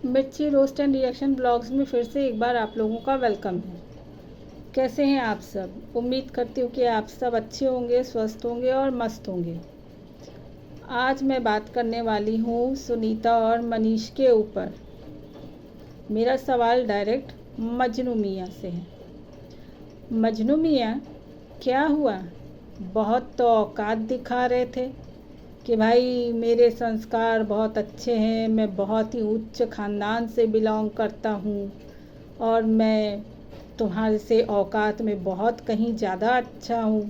मिर्ची roast and reaction blogs में फिर से एक बार आप लोगों का वेलकम है। कैसे हैं आप सब? उम्मीद करती हूँ कि आप सब अच्छे होंगे, स्वस्थ होंगे और मस्त होंगे। आज मैं बात करने वाली हूँ सुनीता और मनीष के ऊपर। मेरा सवाल डायरेक्ट मजनू मियाँ से है। मजनू मियाँ, क्या हुआ? बहुत तो औकात दिखा रहे थे कि भाई मेरे संस्कार बहुत अच्छे हैं, मैं बहुत ही उच्च ख़ानदान से बिलोंग करता हूँ और मैं तुम्हारे से औकात में बहुत कहीं ज़्यादा अच्छा हूँ।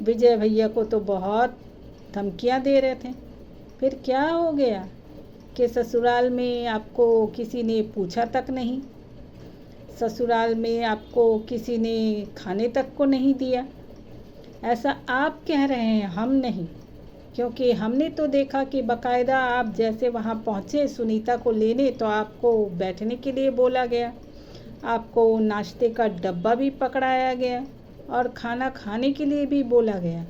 विजय भैया को तो बहुत धमकियाँ दे रहे थे। फिर क्या हो गया कि ससुराल में आपको किसी ने पूछा तक नहीं, ससुराल में आपको किसी ने खाने तक को नहीं दिया। ऐसा आप कह रहे हैं, हम नहीं, क्योंकि हमने तो देखा कि बाकायदा आप जैसे वहाँ पहुँचे सुनीता को लेने तो आपको बैठने के लिए बोला गया, आपको नाश्ते का डब्बा भी पकड़ाया गया और खाना खाने के लिए भी बोला गया।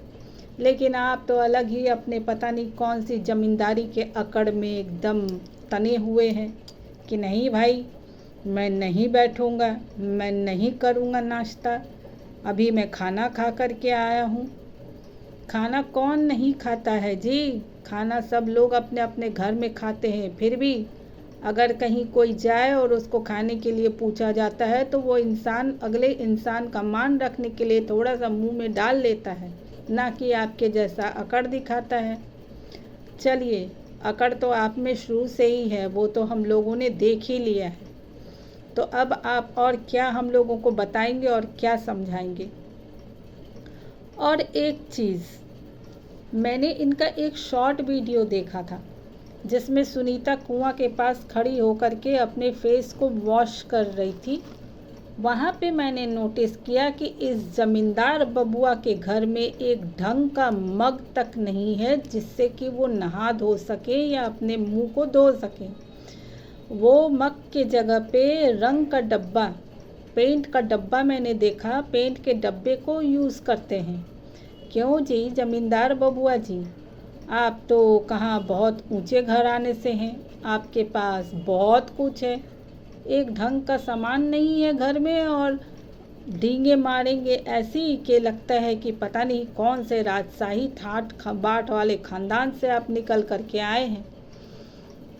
लेकिन आप तो अलग ही अपने पता नहीं कौन सी ज़मींदारी के अकड़ में एकदम तने हुए हैं कि नहीं भाई, मैं नहीं बैठूँगा, मैं नहीं करूँगा नाश्ता, अभी मैं खाना खा कर के आया हूँ। खाना कौन नहीं खाता है जी? खाना सब लोग अपने अपने घर में खाते हैं। फिर भी अगर कहीं कोई जाए और उसको खाने के लिए पूछा जाता है तो वो इंसान अगले इंसान का मान रखने के लिए थोड़ा सा मुंह में डाल लेता है, ना कि आपके जैसा अकड़ दिखाता है। चलिए, अकड़ तो आप में शुरू से ही है, वो तो हम लोगों ने देख ही लिया है। तो अब आप और क्या हम लोगों को बताएंगे और क्या समझाएंगे? और एक चीज़, मैंने इनका एक शॉर्ट वीडियो देखा था जिसमें सुनीता कुआं के पास खड़ी होकर के अपने फेस को वॉश कर रही थी। वहाँ पे मैंने नोटिस किया कि इस ज़मींदार बबुआ के घर में एक ढंग का मग तक नहीं है जिससे कि वो नहा धो सके या अपने मुंह को धो सके। वो मग के जगह पे रंग का डब्बा, पेंट का डब्बा मैंने देखा, पेंट के डब्बे को यूज़ करते हैं। क्यों जी ज़मींदार बबुआ जी, आप तो कहाँ बहुत ऊंचे घराने से हैं, आपके पास बहुत कुछ है, एक ढंग का सामान नहीं है घर में और डींगे मारेंगे ऐसी कि लगता है कि पता नहीं कौन से राजशाही ठाट बाट वाले ख़ानदान से आप निकल कर के आए हैं।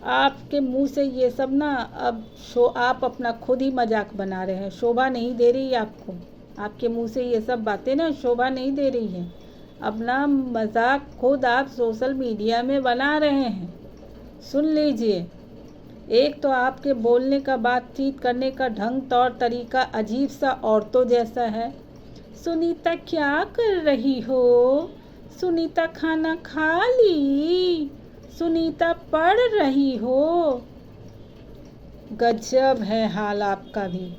आपके मुंह से ये सब ना अब आप अपना खुद ही मजाक बना रहे हैं, शोभा नहीं दे रही आपको। आपके मुंह से ये सब बातें ना शोभा नहीं दे रही हैं। अपना मजाक खुद आप सोशल मीडिया में बना रहे हैं। सुन लीजिए, एक तो आपके बोलने का, बातचीत करने का ढंग तौर तरीका अजीब सा औरतों जैसा है। सुनीता क्या कर रही हो? सुनीता खाना खा ली? सुनीता पढ़ रही हो? गजब है हाल आपका भी।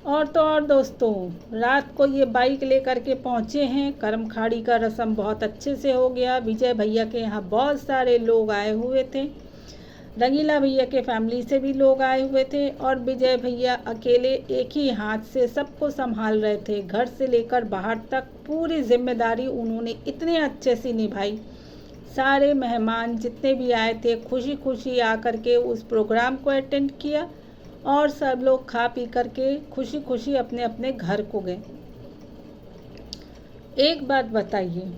और तो और दोस्तों, रात को ये बाइक लेकर के पहुँचे हैं, कर्मखाड़ी का रस्म बहुत अच्छे से हो गया। विजय भैया के यहाँ बहुत सारे लोग आए हुए थे, रंगीला भैया के फैमिली से भी लोग आए हुए थे और विजय भैया अकेले एक ही हाथ से सबको संभाल रहे थे। घर से लेकर बाहर तक पूरी जिम्मेदारी उन्होंने इतने अच्छे से निभाई। सारे मेहमान जितने भी आए थे खुशी खुशी आकर के उस प्रोग्राम को अटेंड किया और सब लोग खा पी करके खुशी खुशी अपने अपने घर को गए। एक बात बताइए,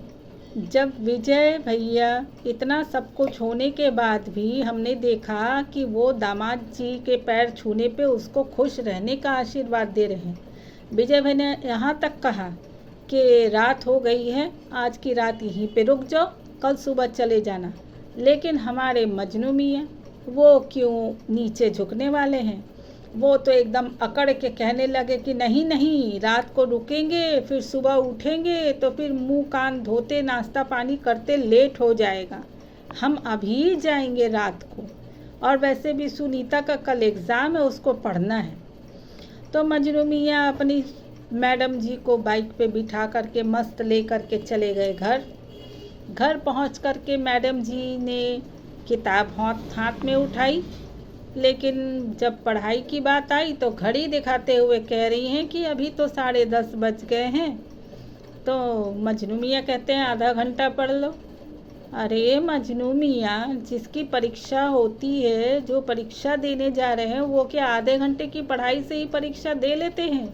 जब विजय भैया इतना सब कुछ होने के बाद भी हमने देखा कि वो दामाद जी के पैर छूने पे उसको खुश रहने का आशीर्वाद दे रहे हैं। विजय भैया ने यहाँ तक कहा कि रात हो गई है, आज की रात यहीं पे रुक जाओ, कल सुबह चले जाना। लेकिन हमारे मजनू मियाँ, वो क्यों नीचे झुकने वाले हैं? वो तो एकदम अकड़ के कहने लगे कि नहीं नहीं, रात को रुकेंगे, फिर सुबह उठेंगे तो फिर मुंह कान धोते नाश्ता पानी करते लेट हो जाएगा, हम अभी जाएंगे रात को। और वैसे भी सुनीता का कल एग्ज़ाम है, उसको पढ़ना है। तो मजनू मियाँ अपनी मैडम जी को बाइक पे बिठा करके मस्त ले करके चले गए घर पहुँच करके मैडम जी ने किताब हाथ में उठाई, लेकिन जब पढ़ाई की बात आई तो घड़ी दिखाते हुए कह रही हैं कि अभी तो 10:30 बज गए हैं। तो मजनू मियाँ कहते हैं आधा घंटा पढ़ लो। अरे मजनू मियाँ, जिसकी परीक्षा होती है, जो परीक्षा देने जा रहे हैं, वो क्या आधे घंटे की पढ़ाई से ही परीक्षा दे लेते हैं?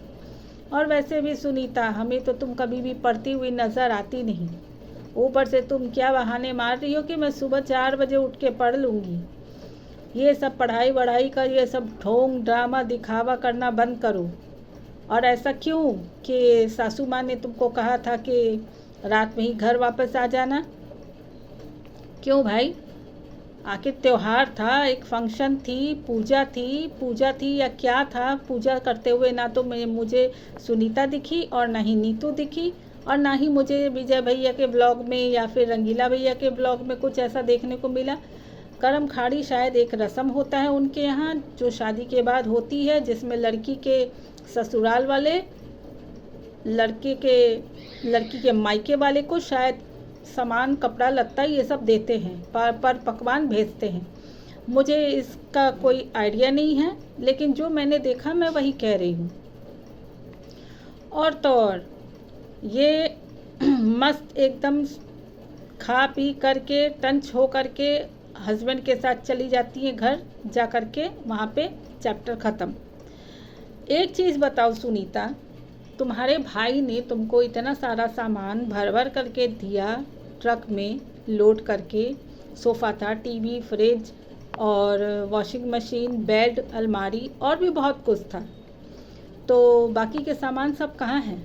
और वैसे भी सुनीता, हमें तो तुम कभी भी पढ़ती हुई नज़र आती नहीं। ऊपर से तुम क्या बहाने मार रही हो कि मैं सुबह 4 बजे उठ के पढ़ लूँगी। ये सब पढ़ाई वढ़ाई का ये सब ढोंग ड्रामा दिखावा करना बंद करो। और ऐसा क्यों कि सासू माँ ने तुमको कहा था कि रात में ही घर वापस आ जाना? क्यों भाई? आखिर त्योहार था, एक फंक्शन थी, पूजा थी या क्या था? पूजा करते हुए ना तो मुझे सुनीता दिखी और ना ही नीतू दिखी और ना ही मुझे विजय भैया के ब्लॉग में या फिर रंगीला भैया के ब्लॉग में कुछ ऐसा देखने को मिला। करम खाड़ी शायद एक रस्म होता है उनके यहाँ, जो शादी के बाद होती है, जिसमें लड़की के ससुराल वाले लड़की के मायके वाले को शायद सामान, कपड़ा लत्ता ये सब देते हैं, पर पकवान भेजते हैं। मुझे इसका कोई आइडिया नहीं है, लेकिन जो मैंने देखा मैं वही कह रही हूँ। और तो और ये मस्त एकदम खा पी करके टंच हो करके हस्बैंड के साथ चली जाती हैं घर, जा कर के वहाँ पे चैप्टर ख़त्म। एक चीज़ बताओ सुनीता, तुम्हारे भाई ने तुमको इतना सारा सामान भर भर करके दिया, ट्रक में लोड करके, सोफ़ा था, टीवी, फ्रिज और वॉशिंग मशीन, बेड, अलमारी और भी बहुत कुछ था। तो बाकी के सामान सब कहाँ हैं?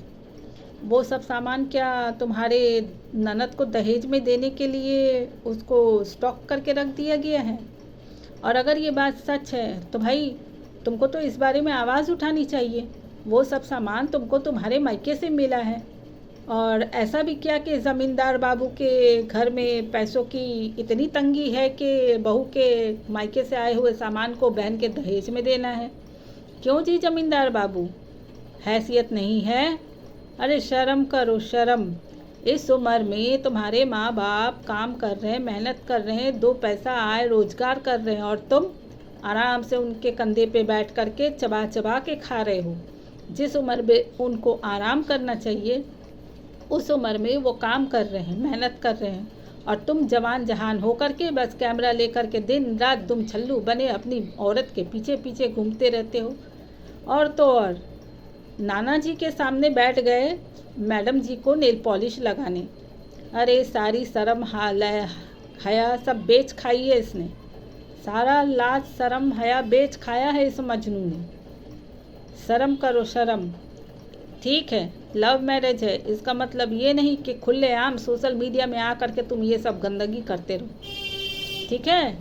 वो सब सामान क्या तुम्हारे ननद को दहेज में देने के लिए उसको स्टॉक करके रख दिया गया है? और अगर ये बात सच है तो भाई तुमको तो इस बारे में आवाज़ उठानी चाहिए। वो सब सामान तुमको तुम्हारे मायके से मिला है। और ऐसा भी क्या कि ज़मींदार बाबू के घर में पैसों की इतनी तंगी है कि बहू के मायके से आए हुए सामान को बहन के दहेज में देना है? क्यों जी ज़मींदार बाबू, हैसियत नहीं है? अरे शर्म करो शर्म। इस उम्र में तुम्हारे माँ बाप काम कर रहे हैं, मेहनत कर रहे हैं, 2 पैसा आय रोजगार कर रहे हैं और तुम आराम से उनके कंधे पे बैठ कर के चबा चबा के खा रहे हो। जिस उम्र में उनको आराम करना चाहिए उस उम्र में वो काम कर रहे हैं, मेहनत कर रहे हैं, और तुम जवान जहान हो कर के बस कैमरा लेकर के दिन रात तुम छल्लू बने अपनी औरत के पीछे पीछे घूमते रहते हो। और तो और नाना जी के सामने बैठ गए मैडम जी को नेल पॉलिश लगाने। अरे सारी शर्म हया सब बेच खाई है इसने, सारा लाज शर्म हया बेच खाया है इस मजनू ने। शर्म करो शर्म। ठीक है, लव मैरिज है, इसका मतलब ये नहीं कि खुलेआम सोशल मीडिया में आ करके तुम ये सब गंदगी करते रहो। ठीक है,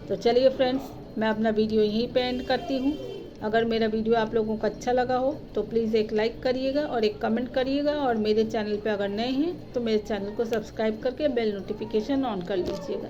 तो चलिए फ्रेंड्स, मैं अपना वीडियो यहीं पे एंड करती हूँ। अगर मेरा वीडियो आप लोगों को अच्छा लगा हो तो प्लीज़ एक लाइक करिएगा और एक कमेंट करिएगा, और मेरे चैनल पे अगर नए हैं तो मेरे चैनल को सब्सक्राइब करके बेल नोटिफिकेशन ऑन कर लीजिएगा।